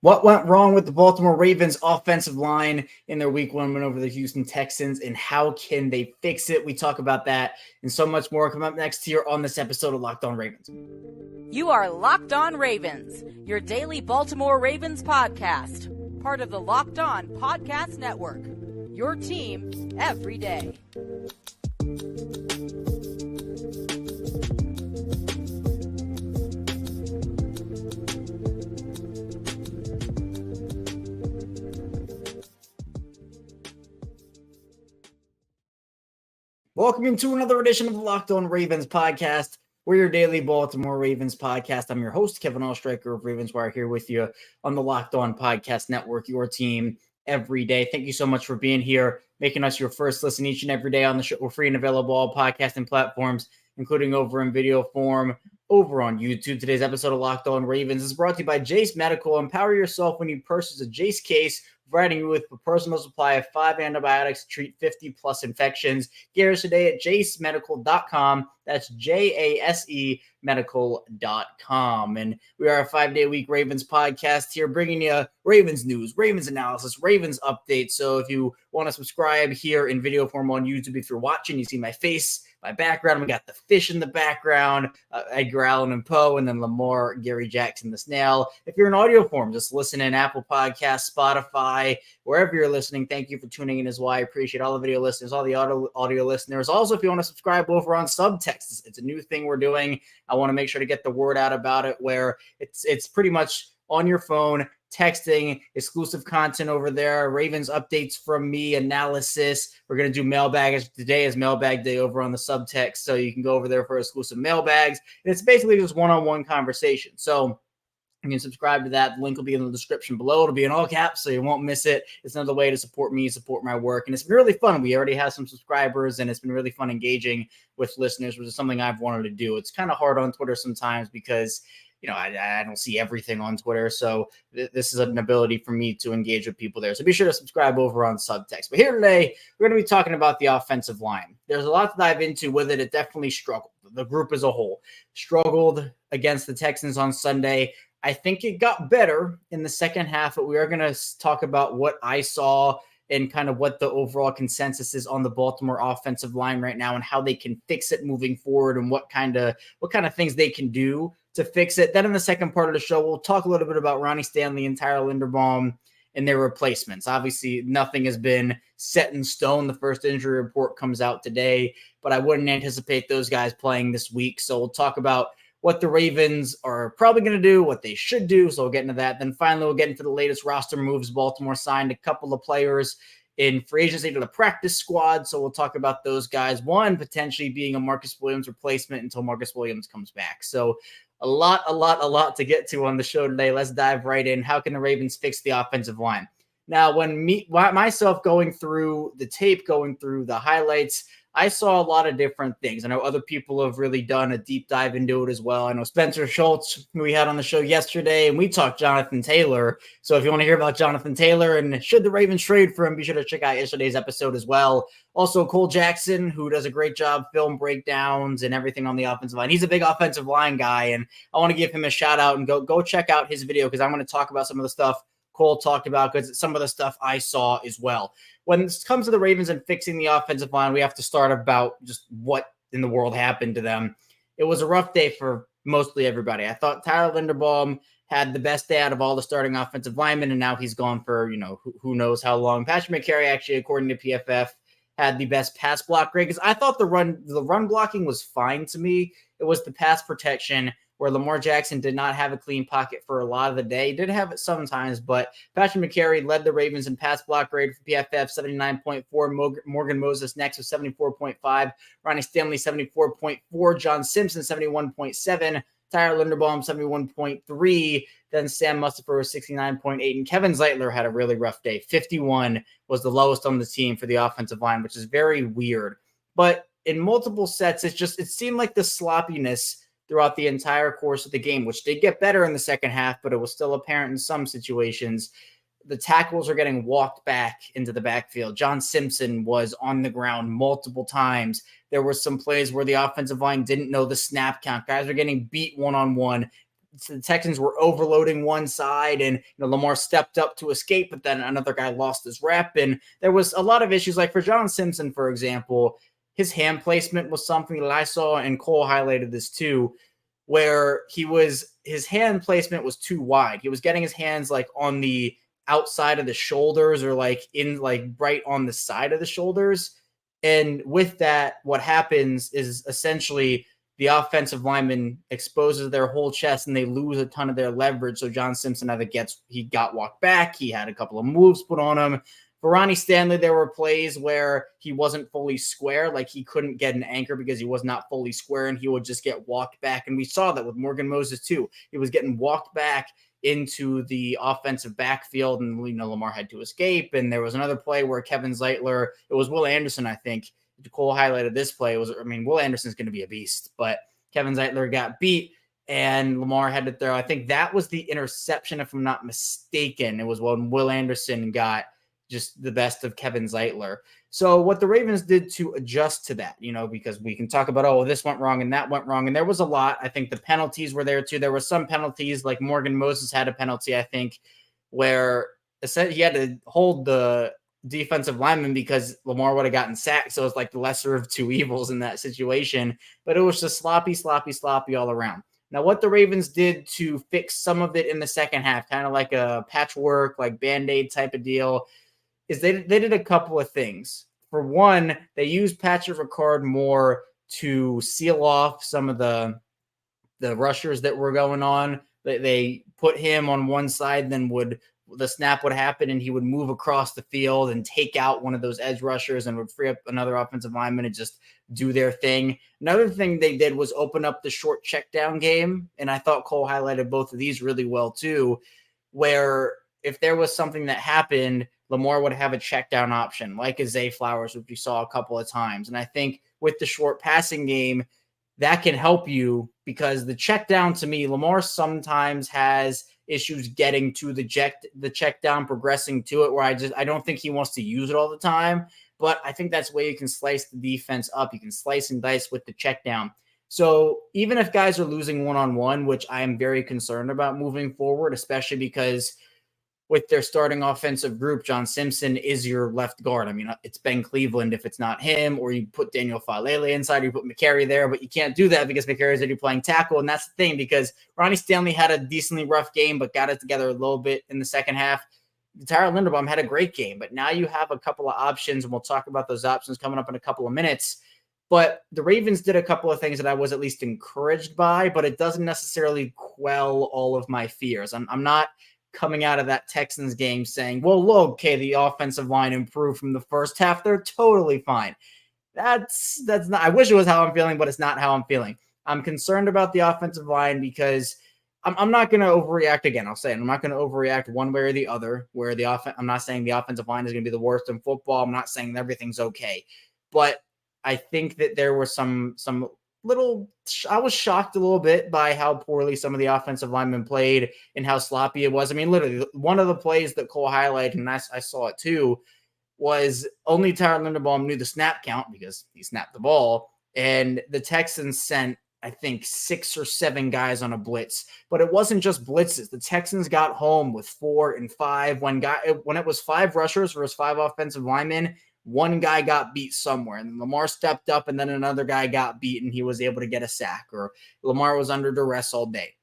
What went wrong with the Baltimore Ravens offensive line in their week one win over the Houston Texans, and how can they fix it? We talk about that and so much more coming up next here on this episode of Locked On Ravens. You are Locked On Ravens, your daily Baltimore Ravens podcast, part of the Locked On Podcast Network, your team every day. Welcome to another edition of the Locked On Ravens podcast. We're your daily Baltimore Ravens podcast. I'm your host, Kevin Allstriker of Ravens Wire, here with you on the Locked On Podcast Network, your team every day. Thank you so much for being here, making us your first listen each and every day on the show. We're free and available all podcasting platforms, including over in video form over on YouTube. Today's episode of Locked On Ravens is brought to you by Jase Medical. Empower yourself when you purchase a Jase case, providing you with a personal supply of 5 antibiotics to treat 50-plus infections. Get yours today at jasemedical.com. That's Jase medical.com. And we are a 5-day-a-week Ravens podcast here, bringing you Ravens news, Ravens analysis, Ravens updates. So if you want to subscribe here in video form on YouTube, if you're watching, you see my face, my background. We got the fish in the background, Edgar Allan and Poe, and then Lamar, Gary Jackson, the snail. If you're in audio form, just listen in Apple Podcasts, Spotify, wherever you're listening. Thank you for tuning in as well. I appreciate all the video listeners, all the audio listeners. Also, if you want to subscribe over on Subtext, it's a new thing we're doing. I want to make sure to get the word out about it, where it's pretty much on your phone, texting, exclusive content over there, Ravens updates from me, analysis. We're going to do mailbags. Today is mailbag day over on the Subtext, so you can go over there for exclusive mailbags. And it's basically just one-on-one conversation. So you can subscribe to that. The link will be in the description below. It'll be in all caps, so you won't miss it. It's another way to support me, support my work. And it's been really fun. We already have some subscribers, and it's been really fun engaging with listeners, which is something I've wanted to do. It's kind of hard on Twitter sometimes because I don't see everything on Twitter. So this is an ability for me to engage with people there. So be sure to subscribe over on Subtext. But here today, we're going to be talking about the offensive line. There's a lot to dive into with it. It definitely struggled. The group as a whole struggled against the Texans on Sunday. I think it got better in the second half, but we are going to talk about what I saw and kind of what the overall consensus is on the Baltimore offensive line right now and how they can fix it moving forward and what kind of things they can do to fix it. Then in the second part of the show, we'll talk a little bit about Ronnie Stanley and Linderbaum and their replacements. Obviously, nothing has been set in stone. The first injury report comes out today, but I wouldn't anticipate those guys playing this week. So we'll talk about what the Ravens are probably going to do, what they should do. So we'll get into that. Then finally, we'll get into the latest roster moves. Baltimore signed a couple of players in free agency to the practice squad. So we'll talk about those guys. One potentially being a Marcus Williams replacement until Marcus Williams comes back. So a lot to get to on the show today. Let's dive right in. How can the Ravens fix the offensive line? Now, myself going through the tape, going through the highlights, I saw a lot of different things. I know other people have really done a deep dive into it as well. I know Spencer Schultz, who we had on the show yesterday, and we talked Jonathan Taylor. So if you want to hear about Jonathan Taylor and should the Ravens trade for him, be sure to check out yesterday's episode as well. Also, Cole Jackson, who does a great job film breakdowns and everything on the offensive line. He's a big offensive line guy, and I want to give him a shout out and go check out his video because I'm going to talk about some of the stuff Cole talked about because it's some of the stuff I saw as well. When it comes to the Ravens and fixing the offensive line, we have to start about just what in the world happened to them. It was a rough day for mostly everybody. I thought Tyler Linderbaum had the best day out of all the starting offensive linemen, and now he's gone for, who knows how long. Patrick McCary, actually, according to PFF, had the best pass block grade because I thought the run blocking was fine to me. It was the pass protection where Lamar Jackson did not have a clean pocket for a lot of the day. He did have it sometimes, but Patrick McCary led the Ravens in pass block grade for PFF, 79.4. Morgan Moses next with 74.5. Ronnie Stanley, 74.4. John Simpson, 71.7. Tyler Linderbaum, 71.3. Then Sam Mustipher was 69.8. And Kevin Zeitler had a really rough day. 51 was the lowest on the team for the offensive line, which is very weird. But in multiple sets, it seemed like the sloppiness throughout the entire course of the game, which did get better in the second half, but it was still apparent in some situations. The tackles are getting walked back into the backfield. John Simpson was on the ground multiple times. There were some plays where the offensive line didn't know the snap count. Guys were getting beat one-on-one. the Texans were overloading one side, and Lamar stepped up to escape, but then another guy lost his rep. And there was a lot of issues. Like for John Simpson, for example, his hand placement was something that I saw, and Cole highlighted this too, where his hand placement was too wide. He was getting his hands like on the outside of the shoulders, or like in like right on the side of the shoulders. And with that, what happens is essentially the offensive lineman exposes their whole chest and they lose a ton of their leverage. So John Simpson he got walked back. He had a couple of moves put on him. For Ronnie Stanley, there were plays where he wasn't fully square, like he couldn't get an anchor because he was not fully square, and he would just get walked back. And we saw that with Morgan Moses too. He was getting walked back into the offensive backfield, and Lamar had to escape. And there was another play where Kevin Zeitler, it was Will Anderson, I think. Cole highlighted this play. Will Anderson's going to be a beast, but Kevin Zeitler got beat and Lamar had to throw. I think that was the interception, if I'm not mistaken. It was when Will Anderson got just the best of Kevin Zeitler. So what the Ravens did to adjust to that, because we can talk about, this went wrong and that went wrong. And there was a lot. I think the penalties were there too. There were some penalties, like Morgan Moses had a penalty, I think, where he had to hold the defensive lineman because Lamar would have gotten sacked. So it's like the lesser of two evils in that situation. But it was just sloppy all around. Now, what the Ravens did to fix some of it in the second half, kind of like a patchwork, like Band-Aid type of deal, is they did a couple of things. For one, they used Patrick Ricard more to seal off some of the rushers that were going on. They put him on one side, then the snap would happen and he would move across the field and take out one of those edge rushers and would free up another offensive lineman to just do their thing. Another thing they did was open up the short check down game. And I thought Cole highlighted both of these really well too, where if there was something that happened, Lamar would have a check down option like a Zay Flowers, which we saw a couple of times. And I think with the short passing game, that can help you because the check down, to me, Lamar sometimes has issues getting to the check down, progressing to it, where I don't think he wants to use it all the time. But I think that's where you can slice the defense up. You can slice and dice with the check down. So even if guys are losing one-on-one, which I am very concerned about moving forward, especially because with their starting offensive group, John Simpson is your left guard. I mean, it's Ben Cleveland if it's not him, or you put Daniel Falele inside, or you put McCary there, but you can't do that because McCary is already playing tackle. And that's the thing, because Ronnie Stanley had a decently rough game, but got it together a little bit in the second half. Tyler Linderbaum had a great game, but now you have a couple of options, and we'll talk about those options coming up in a couple of minutes. But the Ravens did a couple of things that I was at least encouraged by, but it doesn't necessarily quell all of my fears. I'm not coming out of that Texans game saying, well, look, okay, the offensive line improved from the first half. They're totally fine. That's not, I wish it was how I'm feeling, but it's not how I'm feeling. I'm concerned about the offensive line because I'm not going to overreact again. I'll say it. I'm not going to overreact one way or the other, where I'm not saying the offensive line is going to be the worst in football. I'm not saying everything's okay, but I think that there were some I was shocked a little bit by how poorly some of the offensive linemen played and how sloppy it was. I mean, literally one of the plays that Cole highlighted, and I saw it too, was only Tyler Linderbaum knew the snap count because he snapped the ball, and the Texans sent, I think, 6 or 7 guys on a blitz. But it wasn't just blitzes. The Texans got home with 4 and 5. When it was 5 rushers versus 5 offensive linemen, one guy got beat somewhere, and Lamar stepped up, and then another guy got beat, and he was able to get a sack, or Lamar was under duress all day.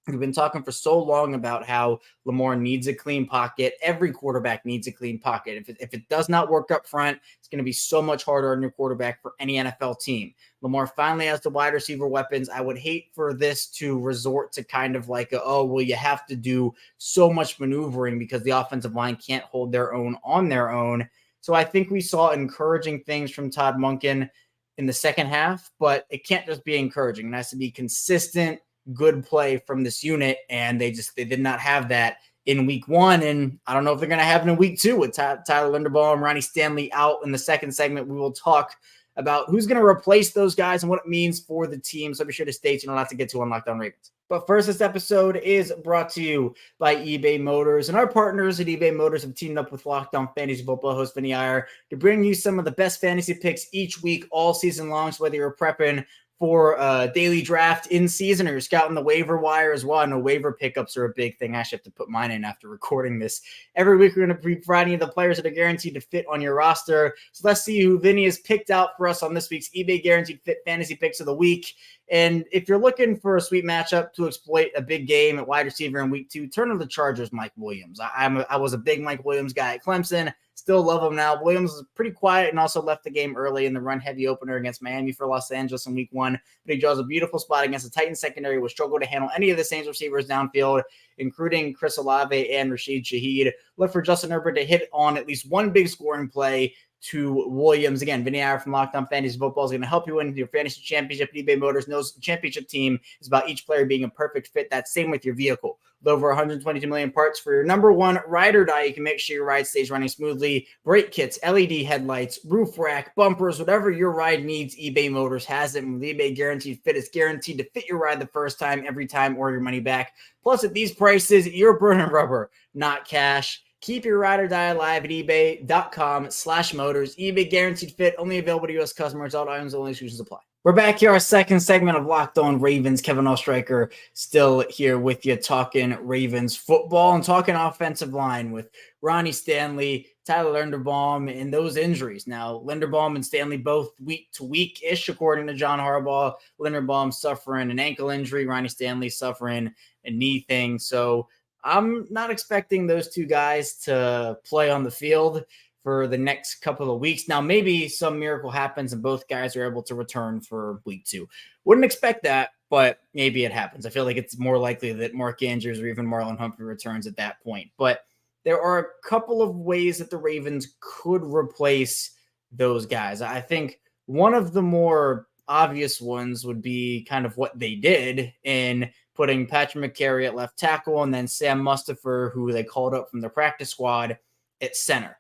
We've been talking for so long about how Lamar needs a clean pocket. Every quarterback needs a clean pocket. If it does not work up front, it's going to be so much harder on your quarterback for any NFL team. Lamar finally has the wide receiver weapons. I would hate for this to resort to kind of like you have to do so much maneuvering because the offensive line can't hold their own on their own. So I think we saw encouraging things from Todd Monken in the second half, but it can't just be encouraging. It has to be consistent, good play from this unit, and they did not have that in week 1, and I don't know if they're going to have it in week 2 with Tyler Linderbaum, Ronnie Stanley out. In the second segment, we will talk about who's going to replace those guys and what it means for the team, so be sure to stay tuned. A lot to get to on Locked On Ravens. But first, this episode is brought to you by eBay Motors. And our partners at eBay Motors have teamed up with Locked On Fantasy Football host Vinny Iyer to bring you some of the best fantasy picks each week, all season long. So whether you're prepping for daily draft in season, or you're scouting the waiver wire as well. I know waiver pickups are a big thing. I actually have to put mine in after recording this. Every week, we're going to be providing you the players that are guaranteed to fit on your roster. So let's see who Vinny has picked out for us on this week's eBay Guaranteed Fit Fantasy Picks of the Week. And if you're looking for a sweet matchup to exploit a big game at wide receiver in week 2, turn to the Chargers' Mike Williams. I was a big Mike Williams guy at Clemson. Still love him now. Williams is pretty quiet and also left the game early in the run-heavy opener against Miami for Los Angeles in week 1. But he draws a beautiful spot against the Titans secondary, which struggle to handle any of the Saints receivers downfield, including Chris Olave and Rashid Shaheed. Look for Justin Herbert to hit on at least one big scoring play to Williams. Again, Vinny Iyer from Locked On Fantasy Football is going to help you win your fantasy championship. eBay Motors knows the championship team is about each player being a perfect fit. That's same with your vehicle. With over 122 million parts for your number one ride or die, you can make sure your ride stays running smoothly. Brake kits, LED headlights, roof rack, bumpers, whatever your ride needs, eBay Motors has it. And with eBay Guaranteed Fit, it's guaranteed to fit your ride the first time, every time, or your money back. Plus, at these prices, you're burning rubber, not cash. Keep your ride or die alive at ebay.com/motors. eBay Guaranteed Fit, only available to U.S. customers. All items, only exclusions apply. We're back here, our second segment of Locked On Ravens. Kevin Oestreicher still here with you, talking Ravens football and talking offensive line with Ronnie Stanley, Tyler Linderbaum, and those injuries. Now, Linderbaum and Stanley both week to week-ish, according to John Harbaugh. Linderbaum suffering an ankle injury, Ronnie Stanley suffering a knee thing. So I'm not expecting those two guys to play on the field for the next couple of weeks. Now, maybe some miracle happens and both guys are able to return for week 2. Wouldn't expect that, but maybe it happens. I feel like it's more likely that Mark Andrews or even Marlon Humphrey returns at that point. But there are a couple of ways that the Ravens could replace those guys. I think one of the more obvious ones would be kind of what they did in putting Patrick McCary at left tackle and then Sam Mustipher, who they called up from the practice squad, at center.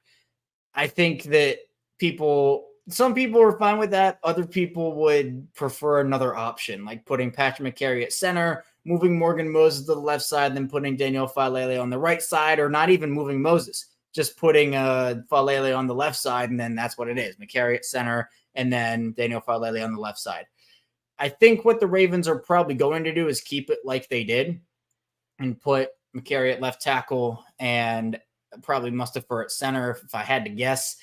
I think that some people are fine with that. Other people would prefer another option, like putting Patrick McCary at center, moving Morgan Moses to the left side, then putting Daniel Falele on the right side, or not even moving Moses, just putting Falele on the left side, and then that's what it is. McCary at center, and then Daniel Falele on the left side. I think what the Ravens are probably going to do is keep it like they did and put McCary at left tackle and probably Mustipher at center, if I had to guess.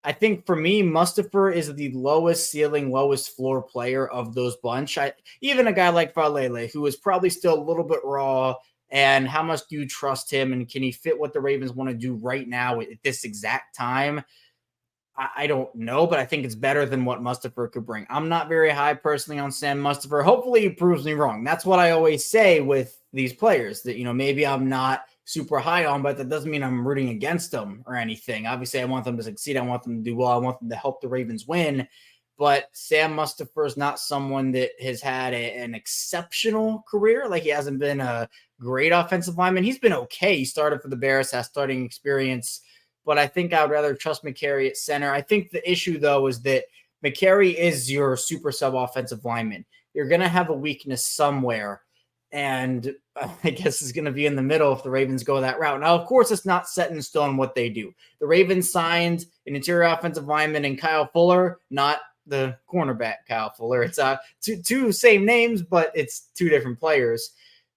I think for me, Mustipher is the lowest ceiling, lowest floor player of those bunch. Even a guy like Falele, who is probably still a little bit raw, and how much do you trust him, and can he fit what the Ravens want to do right now at this exact time? I don't know, but I think it's better than what Mustipher could bring. I'm not very high personally on Sam Mustipher. Hopefully he proves me wrong. That's what I always say with these players, that, maybe I'm not super high on, but that doesn't mean I'm rooting against them or anything. Obviously, I want them to succeed. I want them to do well. I want them to help the Ravens win. But Sam Mustipher is not someone that has had an exceptional career. Like, he hasn't been a great offensive lineman. He's been okay. He started for the Bears, has starting experience. But I think I would rather trust McCary at center. I think the issue, though, is that McCary is your super sub offensive lineman. You're going to have a weakness somewhere. And I guess it's going to be in the middle if the Ravens go that route. Now, of course, it's not set in stone what they do. The Ravens signed an interior offensive lineman in Kyle Fuller, not the cornerback Kyle Fuller. It's two same names, but it's two different players.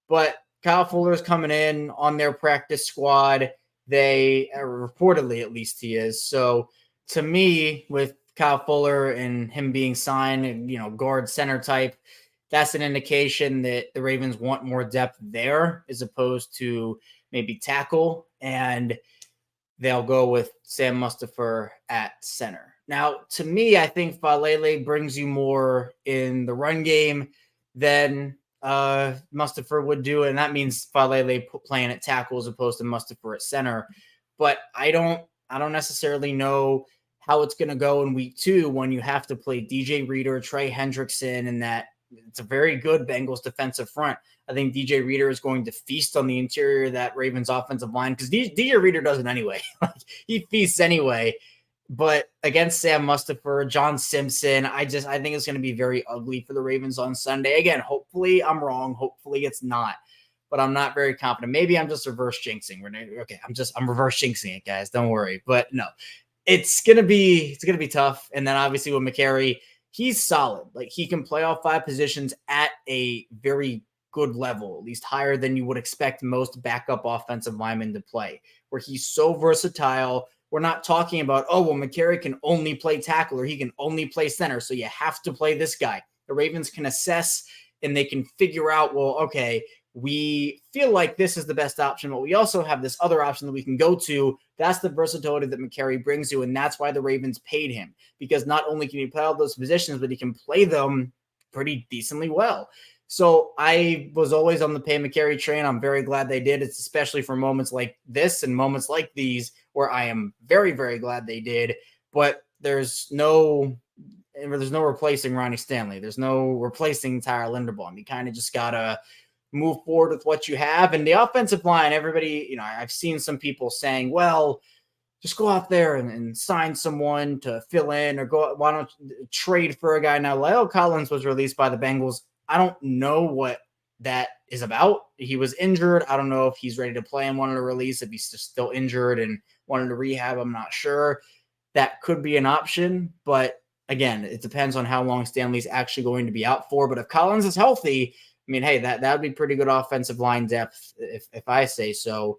But Kyle Fuller is coming in on their practice squad. They reportedly, at least he is. So to me, with Kyle Fuller and him being signed and, guard center type, that's an indication that the Ravens want more depth there as opposed to maybe tackle, and they'll go with Sam Mustipher at center. Now, to me, I think Falele brings you more in the run game than Mustipher would do, and that means Falele playing at tackle as opposed to Mustipher at center. But I don't necessarily know how it's going to go in week 2 when you have to play DJ Reader, Trey Hendrickson, and that it's a very good Bengals defensive front. I think DJ Reader is going to feast on the interior of that Ravens offensive line because DJ Reader does it anyway. He feasts anyway. But against Sam Mustipher, John Simpson, I think it's going to be very ugly for the Ravens on Sunday. Again, hopefully I'm wrong. Hopefully it's not. But I'm not very confident. Maybe I'm just reverse jinxing. Okay, I'm reverse jinxing it, guys. Don't worry. But no, it's gonna be tough. And then obviously with McCary, he's solid. Like, he can play all 5 positions at a very good level, at least higher than you would expect most backup offensive linemen to play, where he's so versatile. We're not talking about, oh, well, McCary can only play tackle or he can only play center, so you have to play this guy. The Ravens can assess and they can figure out, well, okay, we feel like this is the best option, but we also have this other option that we can go to. That's the versatility that McCary brings you, and that's why the Ravens paid him, because not only can he play all those positions, but he can play them pretty decently well. So I was always on the pay McCary train. I'm very glad they did. It's especially for moments like this and moments like these where I am very, very glad they did. But there's no replacing Ronnie Stanley. There's no replacing Tyler Linderbaum. You kind of just got to move forward with what you have. And the offensive line, everybody, I've seen some people saying, well, just go out there and sign someone to fill in, or why don't you trade for a guy? Now, La'el Collins was released by the Bengals. I don't know what that is about. He was injured. I don't know if he's ready to play and wanted to release, if he's still injured and wanted to rehab. I'm not sure. That could be an option, but again, it depends on how long Stanley's actually going to be out for. But if Collins is healthy, I mean, hey, that would be pretty good offensive line depth if I say so.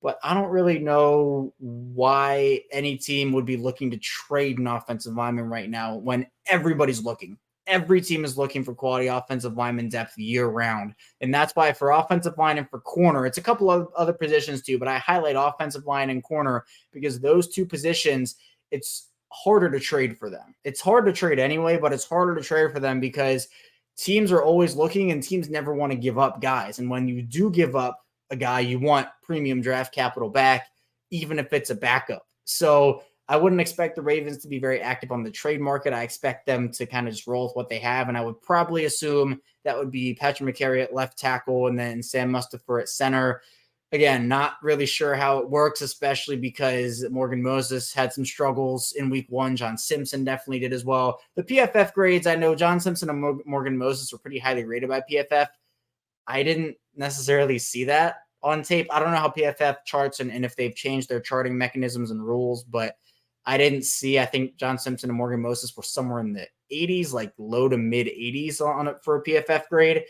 But I don't really know why any team would be looking to trade an offensive lineman right now when everybody's looking. Every team is looking for quality offensive lineman depth year round. And that's why for offensive line and for corner, it's a couple of other positions too, but I highlight offensive line and corner because those two positions, it's harder to trade for them. It's hard to trade anyway, but it's harder to trade for them because teams are always looking and teams never want to give up guys. And when you do give up a guy, you want premium draft capital back, even if it's a backup. So I wouldn't expect the Ravens to be very active on the trade market. I expect them to kind of just roll with what they have. And I would probably assume that would be Patrick McCary at left tackle and then Sam Mustipher at center. Again, not really sure how it works, especially because Morgan Moses had some struggles in week 1. John Simpson definitely did as well. The PFF grades, I know John Simpson and Morgan Moses were pretty highly rated by PFF. I didn't necessarily see that on tape. I don't know how PFF charts and if they've changed their charting mechanisms and rules, but I didn't see. I think John Simpson and Morgan Moses were somewhere in the 80s, like low to mid 80s on it for a PFF grade.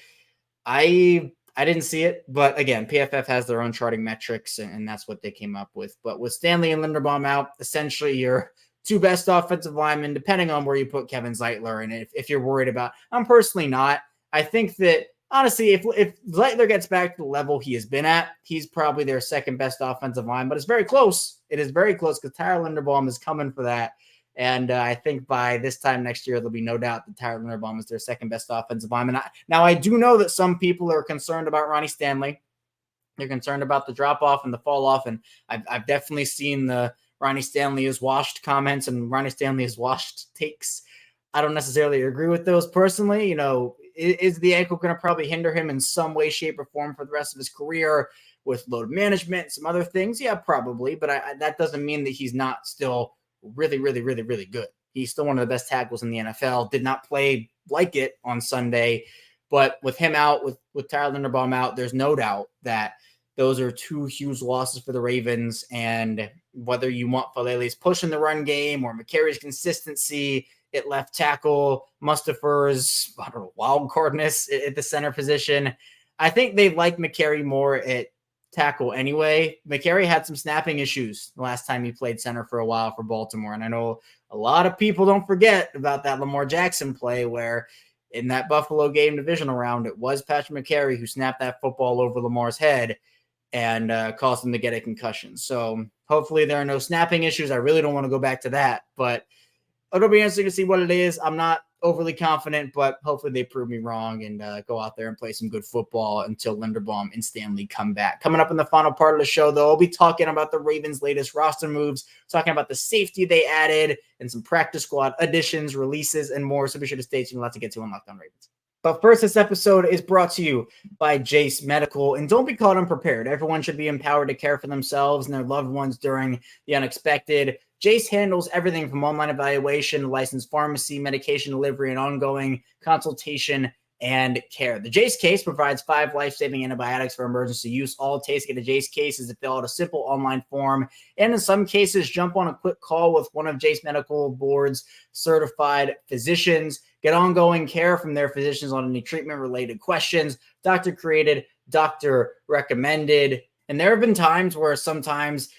I didn't see it, but again, PFF has their own charting metrics, and that's what they came up with. But with Stanley and Linderbaum out, essentially your two best offensive linemen, depending on where you put Kevin Zeitler. And if you're worried about, I'm personally not. I think that, honestly, if Zeitler gets back to the level he has been at, he's probably their second best offensive line, but it's very close. It is very close because Tyler Linderbaum is coming for that. And I think by this time next year, there'll be no doubt that Tyler Linderbaum is their second best offensive lineman. Now, I do know that some people are concerned about Ronnie Stanley. They're concerned about the drop-off and the fall-off, and I've definitely seen the Ronnie Stanley is washed comments and Ronnie Stanley is washed takes. I don't necessarily agree with those personally. Is the ankle going to probably hinder him in some way, shape, or form for the rest of his career with load management and some other things? Yeah, probably, but that doesn't mean that he's not still really, really, really, really good. He's still one of the best tackles in the NFL. Did not play like it on Sunday, but with him out, with Tyler Linderbaum out, there's no doubt that those are two huge losses for the Ravens. And whether you want Falele's push in the run game or McCary's consistency at left tackle, Mustipher's, wild cardness at the center position, I think they like McCary more at tackle anyway. McCary had some snapping issues the last time he played center for a while for Baltimore. And I know a lot of people don't forget about that Lamar Jackson play where in that Buffalo game divisional round, it was Patrick McCary who snapped that football over Lamar's head and caused him to get a concussion. So hopefully there are no snapping issues. I really don't want to go back to that, but it'll be interesting to see what it is. I'm not overly confident, but hopefully they prove me wrong and go out there and play some good football until Linderbaum and Stanley come back. Coming up in the final part of the show, though, I'll be talking about the Ravens' latest roster moves, talking about the safety they added and some practice squad additions, releases, and more. So be sure to stay tuned. Lots to get to on Locked On Ravens. But first, this episode is brought to you by Jase Medical. And don't be caught unprepared. Everyone should be empowered to care for themselves and their loved ones during the unexpected. Jase handles everything from online evaluation, licensed pharmacy, medication delivery, and ongoing consultation and care. The Jase case provides 5 life-saving antibiotics for emergency use. All it takes to get a Jase case is to fill out a simple online form, and in some cases, jump on a quick call with one of Jase Medical Board's certified physicians. Get ongoing care from their physicians on any treatment-related questions. Doctor created, doctor recommended. And there have been times where sometimes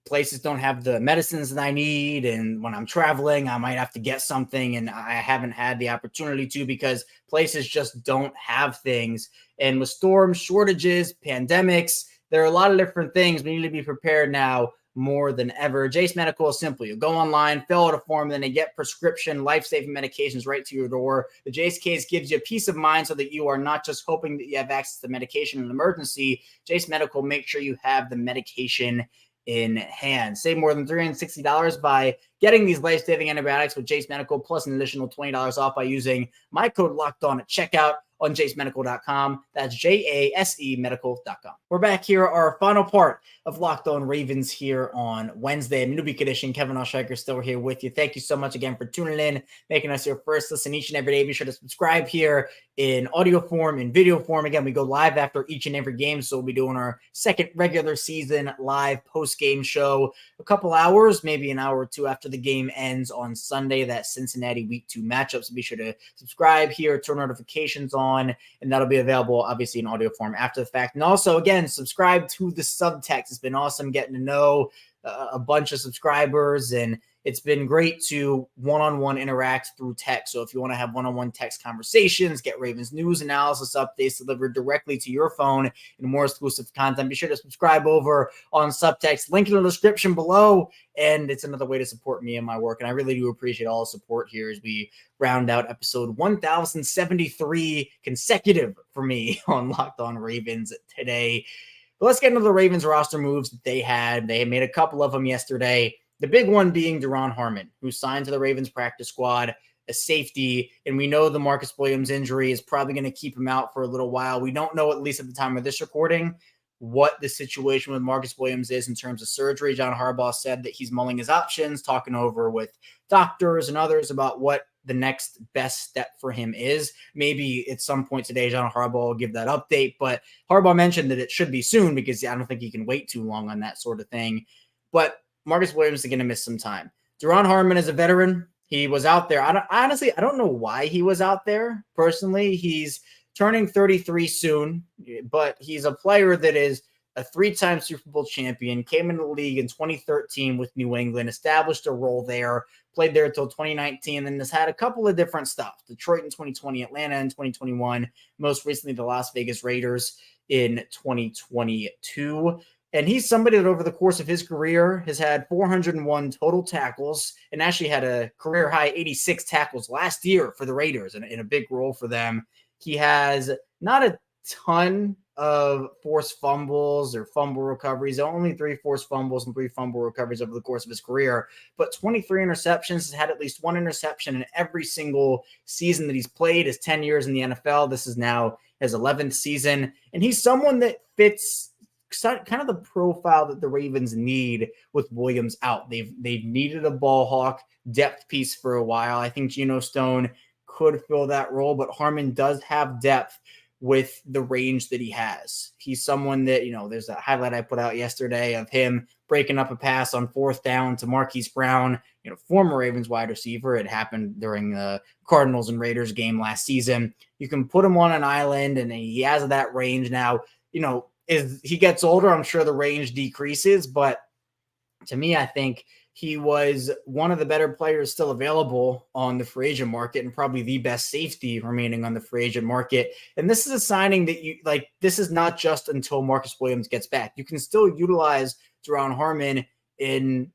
places don't have the medicines that I need, and when I'm traveling, I might have to get something, and I haven't had the opportunity to because places just don't have things. And with storms, shortages, pandemics, there are a lot of different things. We need to be prepared now more than ever. Jace Medical is simple. You go online, fill out a form, then they get prescription life-saving medications right to your door. The Jace case gives you peace of mind so that you are not just hoping that you have access to medication in an emergency. Jace Medical makes sure you have the medication in hand. Save more than $360 by getting these life-saving antibiotics with Jase Medical, plus an additional $20 off by using my code LOCKEDON at checkout on jasemedical.com. That's JASE medical.com. We're back here, our final part of Locked On Ravens here on Wednesday. A newbie edition. Kevin Oestreicher still here with you. Thank you so much again for tuning in, making us your first listen each and every day. Be sure to subscribe here in audio form, in video form. Again, we go live after each and every game, so we'll be doing our second regular season live post-game show a couple hours, maybe an hour or two after the game ends on Sunday, that Cincinnati Week 2 matchup. So be sure to subscribe here, turn notifications on, and that'll be available obviously in audio form after the fact. And also, again, subscribe to the subtext. It's been awesome getting to know a bunch of subscribers, and it's been great to one-on-one interact through text. So if you want to have one-on-one text conversations, get Ravens news, analysis, updates delivered directly to your phone and more exclusive content, be sure to subscribe over on subtext. Link in the description below. And it's another way to support me and my work. And I really do appreciate all the support here as we round out episode 1073 consecutive for me on Locked On Ravens today. But let's get into the Ravens roster moves that they had. They made a couple of them yesterday. The big one being Duron Harmon, who signed to the Ravens practice squad, a safety. And we know the Marcus Williams injury is probably going to keep him out for a little while. We don't know, at least at the time of this recording, what the situation with Marcus Williams is in terms of surgery. John Harbaugh said that he's mulling his options, talking over with doctors and others about what the next best step for him is. Maybe at some point today, John Harbaugh will give that update, but Harbaugh mentioned that it should be soon because I don't think he can wait too long on that sort of thing. But Marcus Williams is going to miss some time. Duron Harmon is a veteran. He was out there. I don't know why he was out there. Personally, he's turning 33 soon, but he's a player that is a 3-time Super Bowl champion, came into the league in 2013 with New England, established a role there, played there until 2019, and has had a couple of different stuff. Detroit in 2020, Atlanta in 2021, most recently the Las Vegas Raiders in 2022. And he's somebody that over the course of his career has had 401 total tackles and actually had a career high 86 tackles last year for the Raiders in a big role for them. He has not a ton of forced fumbles or fumble recoveries, only 3 forced fumbles and 3 fumble recoveries over the course of his career, but 23 interceptions, has had at least 1 interception in every single season that he's played. His 10 years in the NFL, this is now his 11th season, and he's someone that fits kind of the profile that the Ravens need with Williams out. They've needed a ball hawk depth piece for a while. I think Geno Stone could fill that role, but Harmon does have depth with the range that he has. He's someone that, there's a highlight I put out yesterday of him breaking up a pass on 4th down to Marquise Brown, former Ravens wide receiver. It happened during the Cardinals and Raiders game last season. You can put him on an island and he has that range now. As he gets older, I'm sure the range decreases, but to me, I think he was one of the better players still available on the free agent market and probably the best safety remaining on the free agent market. And this is a signing that this is not just until Marcus Williams gets back. You can still utilize Duron Harmon in,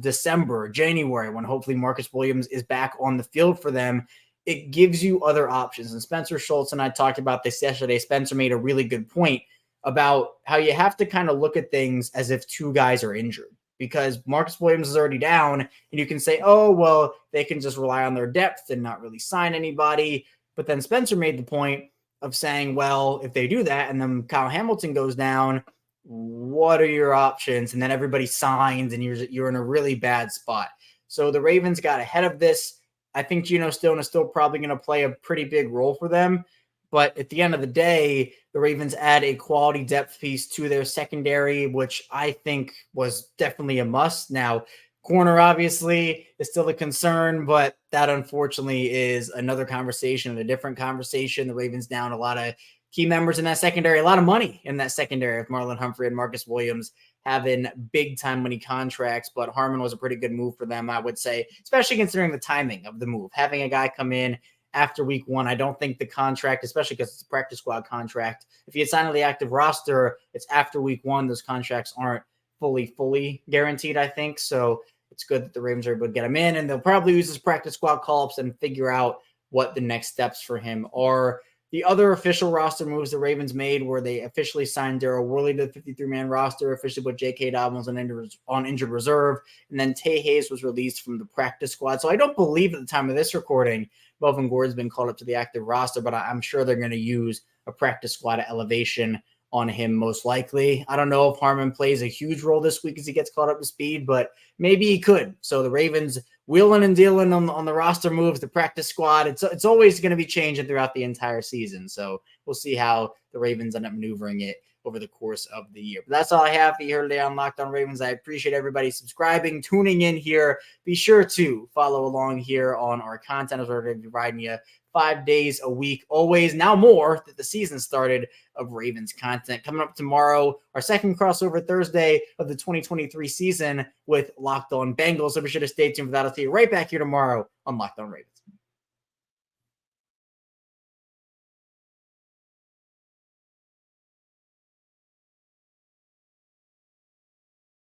December, January, when hopefully Marcus Williams is back on the field for them. It gives you other options. And Spencer Schultz and I talked about this yesterday. Spencer made a really good point about how you have to kind of look at things as if 2 guys are injured, because Marcus Williams is already down and you can say, oh, well, they can just rely on their depth and not really sign anybody. But then Spencer made the point of saying, well, if they do that and then Kyle Hamilton goes down, what are your options? And then everybody signs and you're in a really bad spot. So the Ravens got ahead of this. I think Geno Stone is still probably going to play a pretty big role for them. But at the end of the day, the Ravens add a quality depth piece to their secondary, which I think was definitely a must. Now, corner obviously is still a concern, but that unfortunately is another conversation and a different conversation. The Ravens down a lot of key members in that secondary, a lot of money in that secondary with Marlon Humphrey and Marcus Williams having big time money contracts, but Harmon was a pretty good move for them, I would say, especially considering the timing of the move. Having a guy come in after week one, I don't think the contract, especially because it's a practice squad contract, if you sign on the active roster, it's after week one. Those contracts aren't fully guaranteed, I think. So it's good that the Ravens are able to get him in, and they'll probably use his practice squad call-ups and figure out what the next steps for him are. The other official roster moves the Ravens made were they officially signed Darryl Worley to the 53-man roster, officially put J.K. Dobbins on injured reserve, and then Tay Hayes was released from the practice squad. So I don't believe at the time of this recording, Melvin Gordon's been called up to the active roster, but I'm sure they're going to use a practice squad elevation on him most likely. I don't know if Harmon plays a huge role this week as he gets caught up to speed, but maybe he could. So the Ravens wheeling and dealing on the roster moves, the practice squad. It's always going to be changing throughout the entire season. So we'll see how the Ravens end up maneuvering it over the course of the year. But that's all I have for you here today on Locked On Ravens. I appreciate everybody subscribing, tuning in here. Be sure to follow along here on our content as we're going to be providing you 5 days a week, always, now more that the season started, of Ravens content. Coming up tomorrow, our second crossover Thursday of the 2023 season with Locked On Bengals. So be sure to stay tuned for that. I'll see you right back here tomorrow on Locked On Ravens.